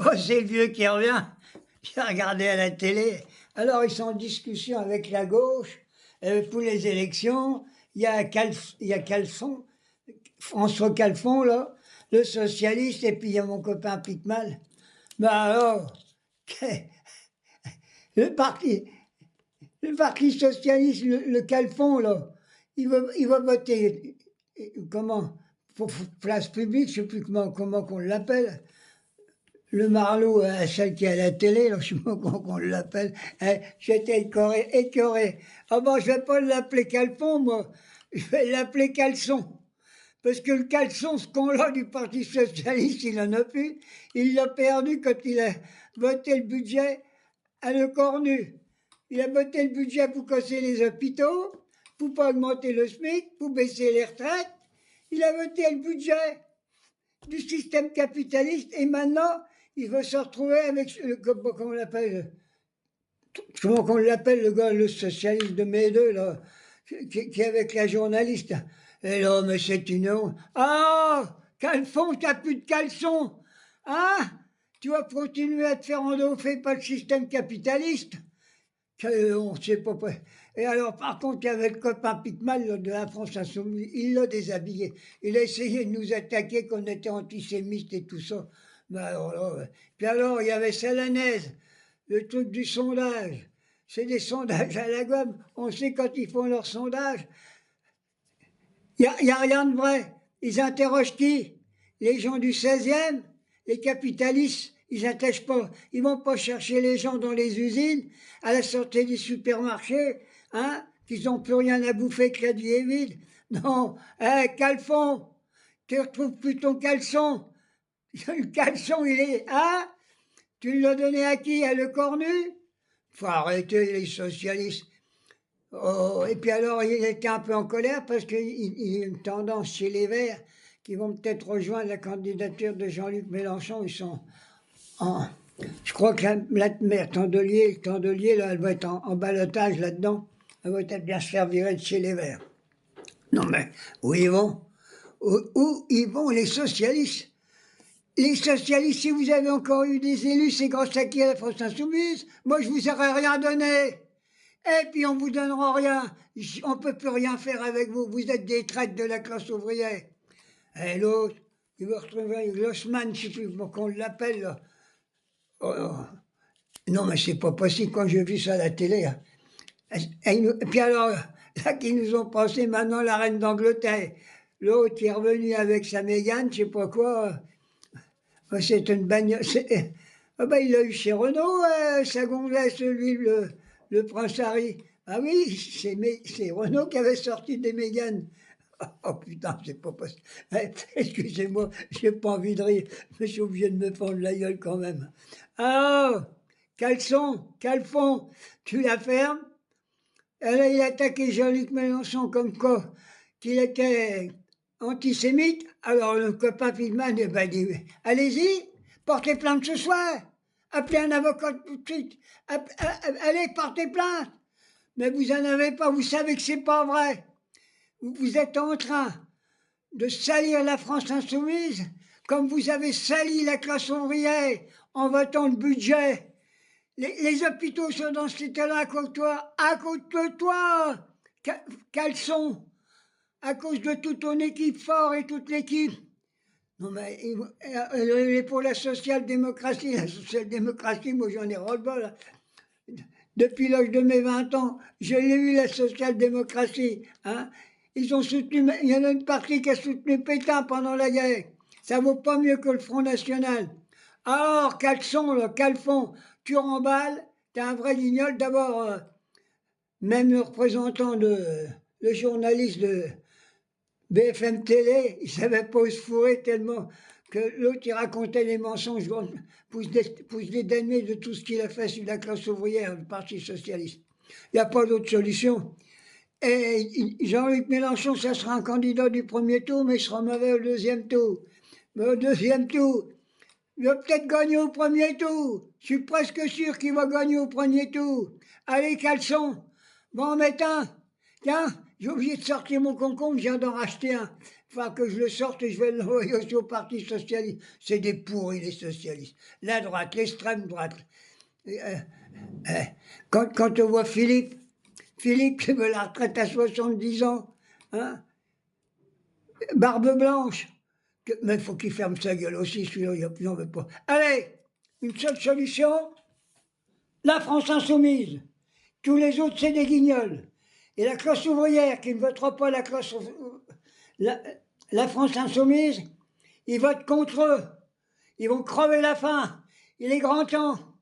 Oh, c'est le vieux qui revient. J'ai regardé à la télé. Alors, ils sont en discussion avec la gauche pour les élections. Il y a Calfon, François Calfon, là, le socialiste, et puis il y a mon copain Picmal. Ben alors, le parti, le parti socialiste, le Calfon, là, il va voter, comment, pour place publique, je ne sais plus comment qu'on l'appelle. Le Marlot, celle qui est à la télé, là, je ne sais pas comment on l'appelle, hein, j'étais écœuré. Ah bon, je ne vais pas l'appeler Calfon, moi, je vais l'appeler Caleçon. Parce que le caleçon, ce con-là du Parti Socialiste, il en a plus. Il l'a perdu quand il a voté le budget à le cornu. Il a voté le budget pour casser les hôpitaux, pour pas augmenter le SMIC, pour baisser les retraites. Il a voté le budget du système capitaliste et maintenant, il veut se retrouver avec, comment on l'appelle, comment on l'appelle, le gars, le socialiste de mes deux, là, qui est avec la journaliste. Et là, mais c'est une honte. Ah, Calfon, t'as plus de caleçon. Hein? Tu vas continuer à te faire endoffer par le système capitaliste? On sait pas. Et alors, par contre, il y avait le copain Picmal de la France Insoumise, il l'a déshabillé. Il a essayé de nous attaquer qu'on était antisémites et tout ça. Mais alors là, puis alors, il y avait Salanaise, le truc du sondage. C'est des sondages à la gomme. On sait quand ils font leurs sondages. Il n'y a rien de vrai. Ils interrogent qui? Les gens du 16e, les capitalistes. Ils n'attachent pas. Ils vont pas chercher les gens dans les usines, à la sortie des supermarchés, hein, qu'ils n'ont plus rien à bouffer, que la vie est vide. Non, Calfon, tu retrouves plus ton caleçon. Le caleçon, il est, hein? Tu l'as donné à qui? À Le Cornu? Faut arrêter les socialistes. Oh, et puis alors, il était un peu en colère parce qu'il y a une tendance chez les Verts qui vont peut-être rejoindre la candidature de Jean-Luc Mélenchon. Ils sont en... Je crois que la mère Tandelier, là, elle va être en ballottage là-dedans. Elle va peut-être bien se faire virer de chez les Verts. Non mais, où ils vont? Où ils vont, les socialistes? Les socialistes, si vous avez encore eu des élus, c'est grâce à qui, à la France Insoumise? Moi, je vous aurais rien donné. Et puis on vous donnera rien. On peut plus rien faire avec vous. Vous êtes des traites de la classe ouvrière. Et l'autre, il va retrouver Glossman, je ne sais plus comment on l'appelle, là. Oh, oh. Non, mais c'est pas possible quand j'ai vu ça à la télé. Hein. Et puis alors, là, qu'ils nous ont passé maintenant la reine d'Angleterre. L'autre qui est revenu avec sa Mégane, je sais pas quoi. C'est une bagnole. Ah ben, il l'a eu chez Renault, sa gonzesse, lui, le prince Harry. Ah oui, c'est Renault qui avait sorti des Méganes. Oh putain, c'est pas possible. Excusez-moi, j'ai pas envie de rire, mais je suis obligé de me fendre la gueule quand même. Ah, Calfon, tu la fermes. Et là, il a attaqué Jean-Luc Mélenchon comme quoi qu'il était antisémite. Alors le copain Fillman, eh ben, dit, allez-y, portez plainte ce soir. Appelez un avocat tout de suite. Allez, portez plainte. Mais vous en avez pas, vous savez que c'est pas vrai. Vous êtes en train de salir la France insoumise comme vous avez sali la classe ouvrière en votant le budget. Les hôpitaux sont dans cet état-là à cause de toi, Caleçon, à cause de toute ton équipe forte et toute l'équipe. Non mais, pour la social-démocratie, moi j'en ai ras-le-bol. Depuis l'âge de mes 20 ans, je l'ai eu la social-démocratie. Hein. Ils ont soutenu, il y en a une partie qui a soutenu Pétain pendant la guerre. Ça vaut pas mieux que le Front National. Alors, Calfon, tu remballes, t'es un vrai guignol. D'abord, même le représentant le journaliste de BFM Télé, il savait pas où se fourrer tellement que l'autre, il racontait les mensonges pour se dédouaner de tout ce qu'il a fait sur la classe ouvrière, le Parti Socialiste. Il n'y a pas d'autre solution. Et Jean-Luc Mélenchon, ça sera un candidat du premier tour, mais il sera mauvais au deuxième tour. Mais au deuxième tour, il va peut-être gagner au premier tour. Je suis presque sûr qu'il va gagner au premier tour. Allez, Caleçon, bon, en mets un. Tiens, j'ai oublié de sortir mon concombre, je viens d'en racheter un. faut que je le sorte et je vais l'envoyer aussi au Parti Socialiste. C'est des pourris, les socialistes. La droite, l'extrême droite. Quand on voit Philippe qui veut la retraite à 70 ans, hein, barbe blanche, mais il faut qu'il ferme sa gueule aussi, celui-là, il n'en veut pas. Allez, une seule solution, la France insoumise. Tous les autres, c'est des guignols. Et la classe ouvrière qui ne votera pas la France insoumise, ils votent contre eux. Ils vont crever la faim. Il est grand temps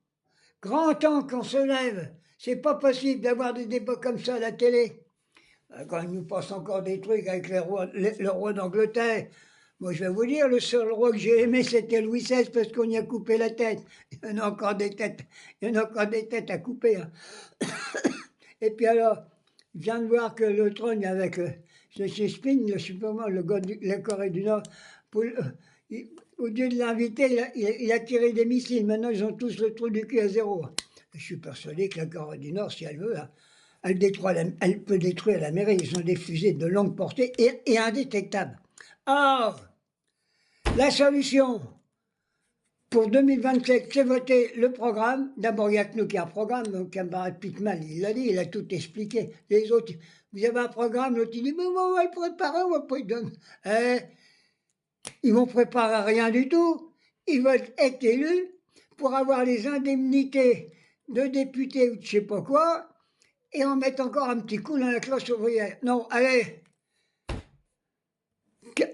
qu'on se lève. C'est pas possible d'avoir des débats comme ça à la télé. Quand il nous passe encore des trucs avec le roi d'Angleterre. Moi, je vais vous dire, le seul roi que j'ai aimé, c'était Louis XVI, parce qu'on y a coupé la tête. Il y en a encore des têtes, à couper. Hein. Et puis alors, je viens de voir que le trône avec ce Spin, le Superman, le gars de la Corée du Nord, au lieu de l'inviter, il a tiré des missiles. Maintenant, ils ont tous le trou du cul à zéro. Je suis persuadé que la Corée du Nord, si elle veut, hein, elle peut détruire l'Amérique. Ils ont des fusées de longue portée et indétectables. Or, la solution pour 2027, c'est voter le programme. D'abord, il n'y a que nous qui avons un programme. Mon camarade Pitman, il l'a dit, il a tout expliqué. Les autres, vous avez un programme, l'autre il dit, mais on va le préparer, on va pas le donner. Ils vont préparer rien du tout. Ils veulent être élus pour avoir les indemnités de députés ou de je sais pas quoi, et en mettre encore un petit coup dans la classe ouvrière. Non, allez,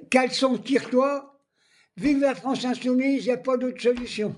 caleçon, tire-toi, vive la France insoumise, il n'y a pas d'autre solution.